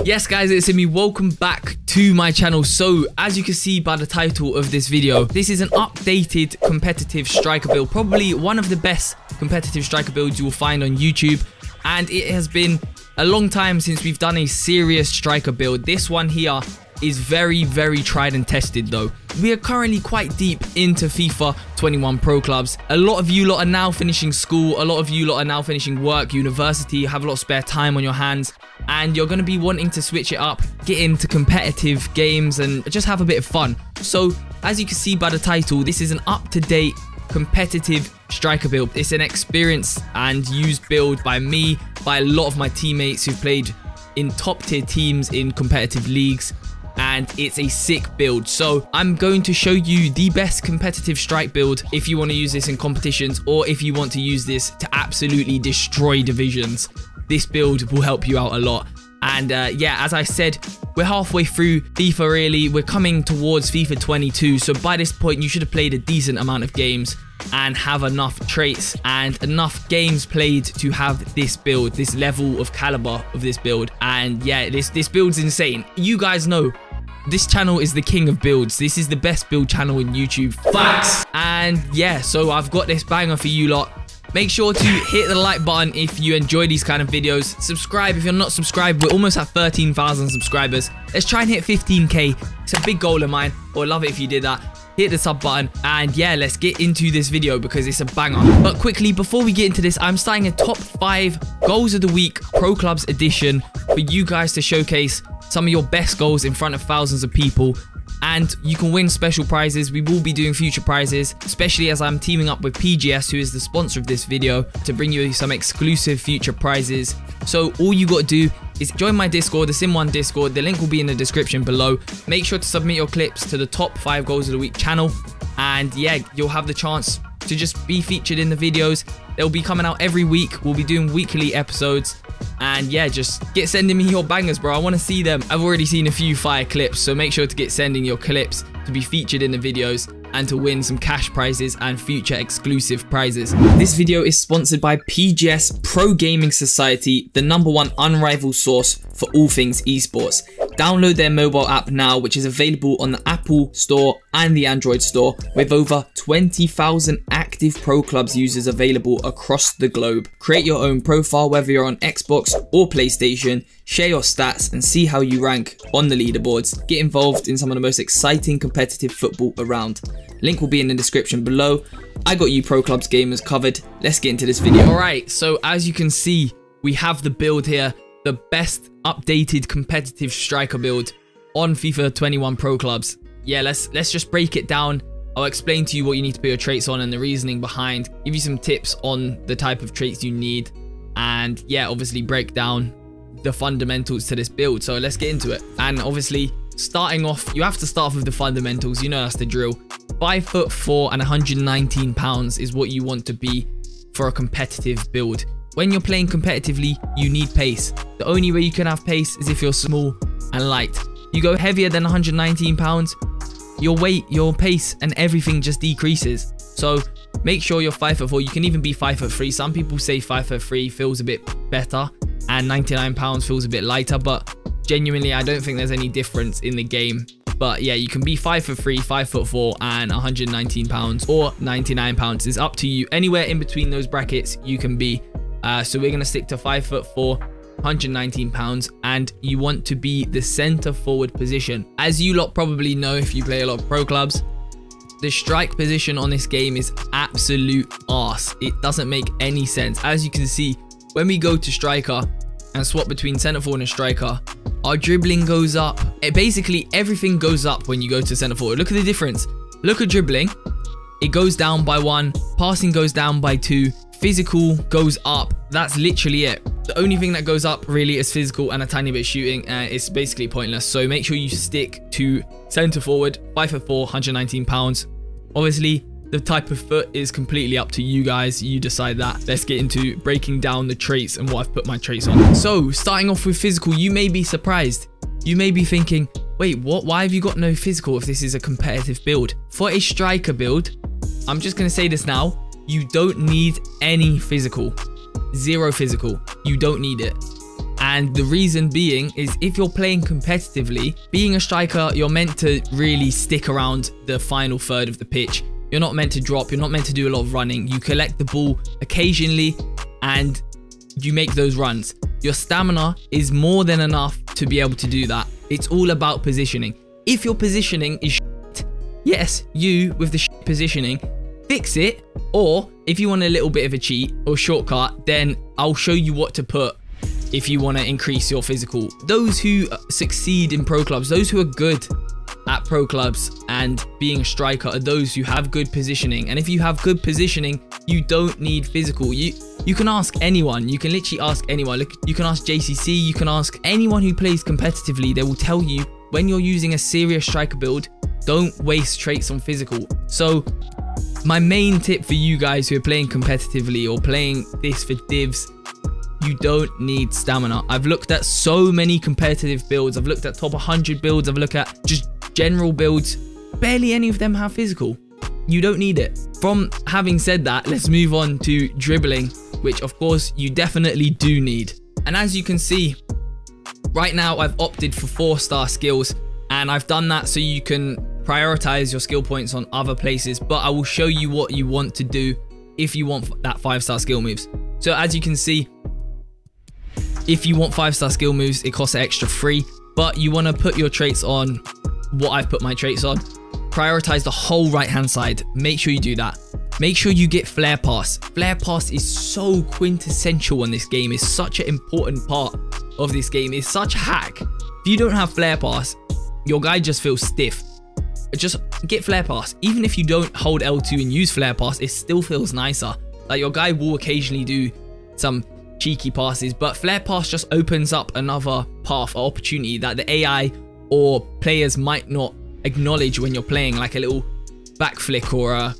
Yes guys, it's me. Welcome back to my channel. So as you can see by the title of this video, this is an updated competitive striker build, probably one of the best competitive striker builds you will find on YouTube, and it has been a long time since we've done a serious striker build. This one here is very tried and tested though. We are currently quite deep into FIFA 21 Pro Clubs. A lot of you lot are now finishing school, a lot of you lot are now finishing work, university, you have a lot of spare time on your hands, and you're going to be wanting to switch it up, get into competitive games and just have a bit of fun. So as you can see by the title, this is an up-to-date competitive striker build. It's an experienced and used build by me, by a lot of my teammates who've played in top tier teams in competitive leagues, and it's a sick build. So I'm going to show you the best competitive strike build if you want to use this in competitions, or if you want to use this to absolutely destroy divisions. This build will help you out a lot. And yeah, as I said, we're halfway through FIFA really. We're coming towards FIFA 22. So by this point, you should have played a decent amount of games and have enough traits and enough games played to have this build, this level of caliber of this build. And yeah, this build's insane. You guys know this channel is the king of builds. This is the best build channel in YouTube. Facts. And yeah, so I've got this banger for you lot. Make sure to hit the like button if you enjoy these kind of videos. Subscribe if you're not subscribed. We're almost at 13,000 subscribers. Let's try and hit 15k. It's a big goal of mine. I would love it if you did that. Hit the sub button, and yeah, let's get into this video because it's a banger. But quickly, before we get into this, I'm starting a top 5 goals of the week Pro Clubs edition for you guys to showcase some of your best goals in front of thousands of people. And you can win special prizes. We will be doing future prizes, especially as I'm teaming up with PGS, who is the sponsor of this video, to bring you some exclusive future prizes. So all you got to do is join my Discord, the Sim1 Discord. The link will be in the description below. Make sure to submit your clips to the top 5 goals of the week channel, and yeah, you'll have the chance to just be featured in the videos. They'll be coming out every week. We'll be doing weekly episodes. And yeah, just get sending me your bangers, bro. I want to see them. I've already seen a few fire clips, so make sure to get sending your clips to be featured in the videos and to win some cash prizes and future exclusive prizes. This video is sponsored by PGS Pro Gaming Society, the #1 unrivaled source for all things esports. Download their mobile app now, which is available on the Apple Store and the Android Store, with over 20,000 active Pro Clubs users available across the globe. Create your own profile, whether you're on Xbox or PlayStation, share your stats and see how you rank on the leaderboards. Get involved in some of the most exciting competitive football around. Link will be in the description below. I got you Pro Clubs gamers covered. Let's get into this video. Alright, so as you can see, we have the build here. The best updated competitive striker build on FIFA 21 Pro Clubs. Yeah, let's just break it down. I'll explain to you what you need to put your traits on and the reasoning behind, give you some tips on the type of traits you need, and yeah, obviously break down the fundamentals to this build. So let's get into it. And obviously, starting off, you have to start off with the fundamentals. You know that's the drill. 5'4" and 119 pounds is what you want to be for a competitive build. When you're playing competitively, you need pace. The only way you can have pace is if you're small and light. You go heavier than 119 pounds, your weight, your pace, and everything just decreases. So make sure you're 5'4". You can even be 5'3". Some people say 5'3" feels a bit better and 99 pounds feels a bit lighter, but genuinely, I don't think there's any difference in the game. But yeah, you can be 5'3", 5'4", and 119 pounds or 99 pounds. It's up to you. Anywhere in between those brackets, you can be. So we're going to stick to 5'4", 119 pounds, and you want to be the center forward position. As you lot probably know if you play a lot of Pro Clubs, the strike position on this game is absolute arse. It doesn't make any sense. As you can see, when we go to striker and swap between center forward and striker, our dribbling goes up. Basically, everything goes up when you go to center forward. Look at the difference. Look at dribbling. It goes down by 1. Passing goes down by 2. Physical goes up. That's literally it. The only thing that goes up really is physical and a tiny bit of shooting. It's basically pointless. So make sure you stick to center forward, 5'4", 119 pounds. Obviously, the type of foot is completely up to you guys. You decide that. Let's get into breaking down the traits and what I've put my traits on. So starting off with physical, you may be surprised. You may be thinking, wait, what? Why have you got no physical if this is a competitive build? For a striker build, I'm just going to say this now. You don't need any physical. Zero physical. You don't need it. And the reason being is if you're playing competitively, being a striker, you're meant to really stick around the final third of the pitch. You're not meant to drop. You're not meant to do a lot of running. You collect the ball occasionally and you make those runs. Your stamina is more than enough to be able to do that. It's all about positioning. If your positioning is shit, yes, you with the shit positioning, fix it. Or if you want a little bit of a cheat or shortcut, then I'll show you what to put if you want to increase your physical. Those who succeed in pro clubs, those who are good at pro clubs and being a striker, are those who have good positioning. And if you have good positioning, you don't need physical. You can ask anyone. You can literally ask anyone. Look, you can ask JCC. You can ask anyone who plays competitively. They will tell you when you're using a serious striker build, don't waste traits on physical. So my main tip for you guys who are playing competitively or playing this for divs, you don't need stamina. I've looked at so many competitive builds. I've looked at top 100 builds. I've looked at just general builds. Barely any of them have physical. You don't need it. From having said that, let's move on to dribbling, which of course you definitely do need. And as you can see, right now I've opted for 4-star skills, and I've done that so you can prioritize your skill points on other places, but I will show you what you want to do if you want that 5-star skill moves. So as you can see, if you want 5-star skill moves, it costs extra free, but you want to put your traits on what I've put my traits on. Prioritize the whole right hand side. Make sure you do that. Make sure you get flare pass. Flare pass is so quintessential in this game. It's such an important part of this game. It's such a hack. If you don't have flare pass, your guy just feels stiff. Just get flare pass. Even if you don't hold L2 and use flare pass, it still feels nicer. Like, your guy will occasionally do some cheeky passes, but flare pass just opens up another path or opportunity that the AI or players might not acknowledge when you're playing, like a little back flick or a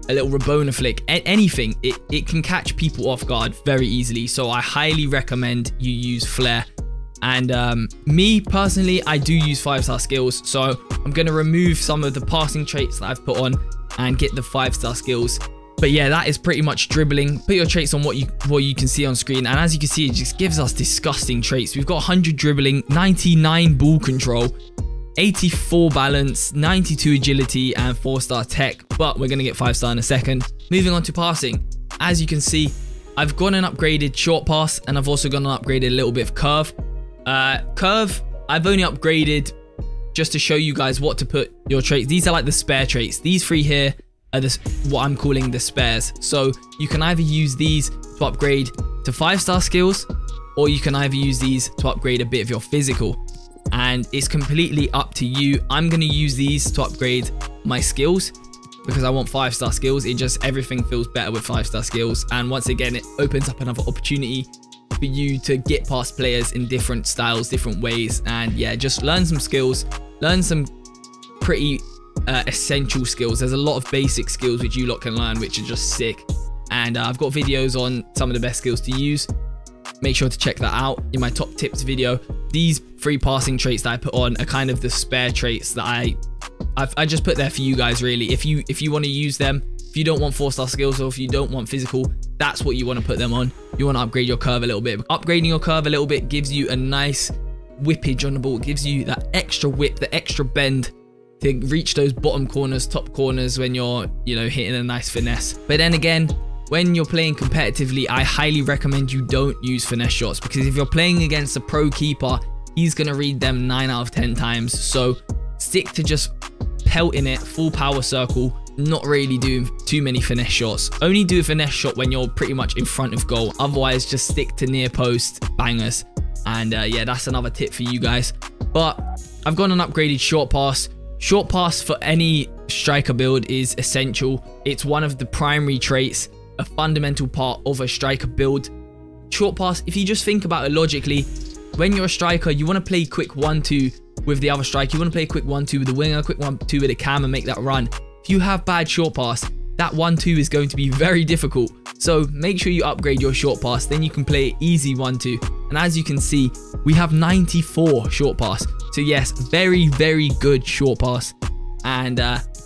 little Rabona flick, anything. It can catch people off guard very easily. So I highly recommend you use flare. And me personally, I do use 5-star skills, so I'm going to remove some of the passing traits that I've put on and get the 5-star skills. But yeah, that is pretty much dribbling. Put your traits on what you can see on screen, and as you can see, it just gives us disgusting traits. We've got 100 dribbling, 99 ball control, 84 balance, 92 agility, and 4-star tech, but we're going to get 5-star in a second. Moving on to passing. As you can see, I've gone and upgraded short pass, and I've also gone and upgraded a little bit of curve. Curve, I've only upgraded just to show you guys what to put your traits. These are like the spare traits. These 3 here are what I'm calling the spares. So you can either use these to upgrade to 5-star skills, or you can either use these to upgrade a bit of your physical. And it's completely up to you. I'm going to use these to upgrade my skills because I want 5-star skills. Everything feels better with 5-star skills. And once again, it opens up another opportunity for you to get past players in different styles, different ways. And yeah, just learn some skills, learn some pretty essential skills. There's a lot of basic skills which you lot can learn, which are just sick. And I've got videos on some of the best skills to use. Make sure to check that out in my top tips video. These 3 passing traits that I put on are kind of the spare traits that I just put there for you guys, really. If you want to use them, if you don't want 4-star skills, or if you don't want physical, that's what you want to put them on. You want to upgrade your curve a little bit. Upgrading your curve a little bit gives you a nice whippage on the ball. It gives you that extra whip, the extra bend to reach those bottom corners, top corners when you're, hitting a nice finesse. But then again, when you're playing competitively, I highly recommend you don't use finesse shots, because if you're playing against a pro keeper, he's going to read them 9 out of 10 times. So stick to just pelting it, full power circle, not really doing too many finesse shots. Only do a finesse shot when you're pretty much in front of goal. Otherwise, just stick to near post bangers. And yeah, that's another tip for you guys. But I've gone and upgraded short pass. Short pass for any striker build is essential. It's one of the primary traits, a fundamental part of a striker build. Short pass, if you just think about it logically, when you're a striker, you want to play quick 1-2 with the other striker. You want to play quick 1-2 with the winger, quick 1-2 with the cam, and make that run. If you have bad short pass, that 1-2 is going to be very difficult. So make sure you upgrade your short pass, then you can play easy 1-2. And as you can see, we have 94 short pass. So yes, very, very good short pass. And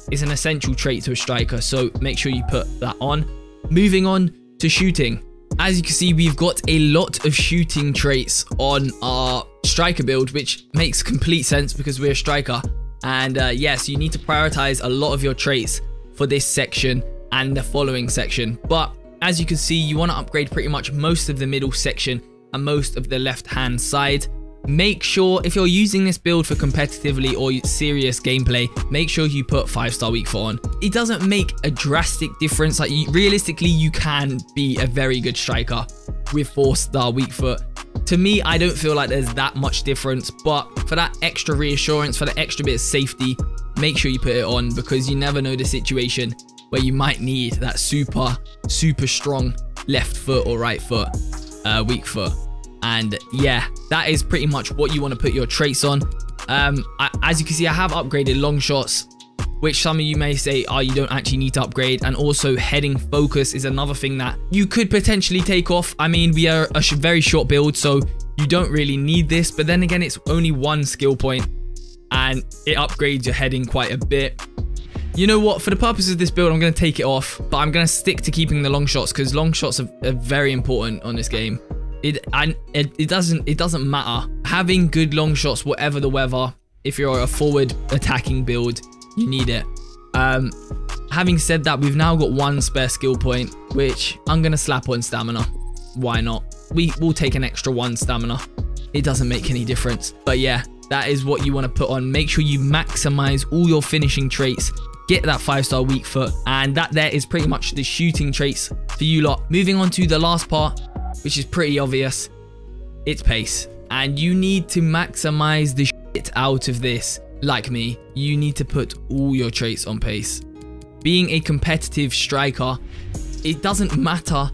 it's an essential trait to a striker, so make sure you put that on. Moving on to shooting. As you can see, we've got a lot of shooting traits on our striker build, which makes complete sense because we're a striker. And yes, you need to prioritize a lot of your traits for this section and the following section. But as you can see, you want to upgrade pretty much most of the middle section and most of the left hand side. Make sure if you're using this build for competitively or serious gameplay, make sure you put 5-star weak foot on. It doesn't make a drastic difference. Like, realistically, you can be a very good striker with 4-star weak foot. To me, I don't feel like there's that much difference, but for that extra reassurance, for the extra bit of safety, make sure you put it on, because you never know the situation where you might need that super strong left foot or right foot, weak foot. And yeah, that is pretty much what you want to put your traits on. As you can see, I have upgraded long shots, which some of you may say, oh, you don't actually need to upgrade. And also heading focus is another thing that you could potentially take off. I mean, we are a very short build, so you don't really need this. But then again, it's only 1 skill point and it upgrades your heading quite a bit. You know what? For the purpose of this build, I'm going to take it off, but I'm going to stick to keeping the long shots because long shots are very important on this game. It doesn't matter. Having good long shots, whatever the weather, if you're a forward attacking build, you need it. Having said that, we've now got 1 spare skill point, which I'm going to slap on stamina. Why not? We'll take an extra 1 stamina. It doesn't make any difference. But yeah, that is what you want to put on. Make sure you maximize all your finishing traits. Get that 5-star weak foot. And that there is pretty much the shooting traits for you lot. Moving on to the last part, which is pretty obvious. It's pace. And you need to maximize the shit out of this. Like me, you need to put all your traits on pace. Being a competitive striker, it doesn't matter.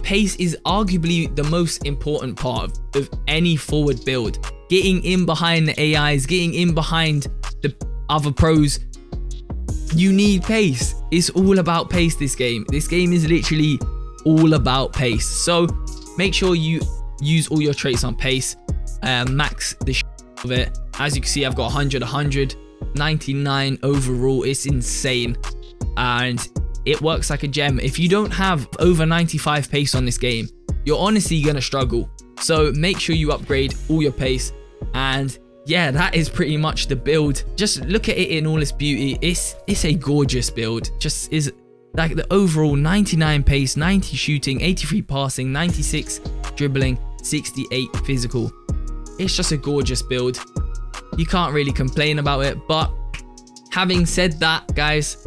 Pace is arguably the most important part of any forward build. Getting in behind the AIs, getting in behind the other pros. You need pace. It's all about pace, this game. This game is literally all about pace. So make sure you use all your traits on pace. Max the of it. As you can see, I've got 100, 100, 99 overall. It's insane. And it works like a gem. If you don't have over 95 pace on this game, you're honestly going to struggle. So make sure you upgrade all your pace. And yeah, that is pretty much the build. Just look at it in all its beauty. It's a gorgeous build. Just is like the overall 99 pace, 90 shooting, 83 passing, 96 dribbling, 68 physical. It's just a gorgeous build. You can't really complain about it. But having said that, guys,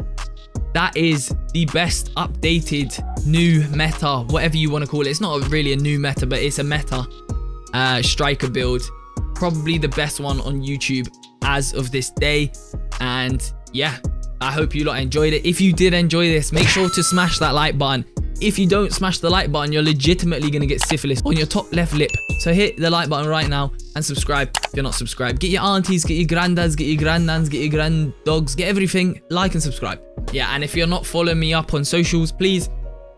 that is the best updated new meta, whatever you want to call it. It's not really a new meta, but it's a meta striker build. Probably the best one on YouTube as of this day. And yeah, I hope you lot enjoyed it. If you did enjoy this, make sure to smash that like button. If you don't smash the like button, you're legitimately going to get syphilis on your top left lip. So hit the like button right now and subscribe if you're not subscribed. Get your aunties, get your granddads, get your grandnans, get your granddogs, get everything. Like and subscribe. Yeah, and if you're not following me up on socials, please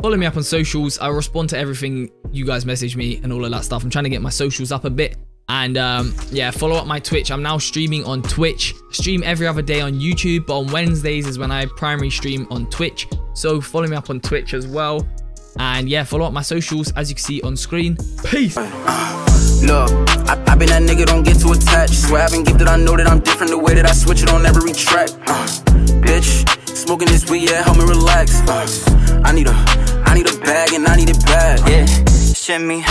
follow me up on socials. I respond to everything you guys message me and all of that stuff. I'm trying to get my socials up a bit. And yeah, follow up my Twitch. I'm now streaming on Twitch. I stream every other day on YouTube, but on Wednesdays is when I primary stream on Twitch. So follow me up on Twitch as well. And yeah, follow up my socials as you can see on screen. Peace. Look, I been that nigga, don't get too attached. Swear I haven't gifted, I know that I'm different. The way that I switch it on every track. Bitch, smoking this weed, yeah, help me relax. I need a bag and I need it bad. Yeah, shit me.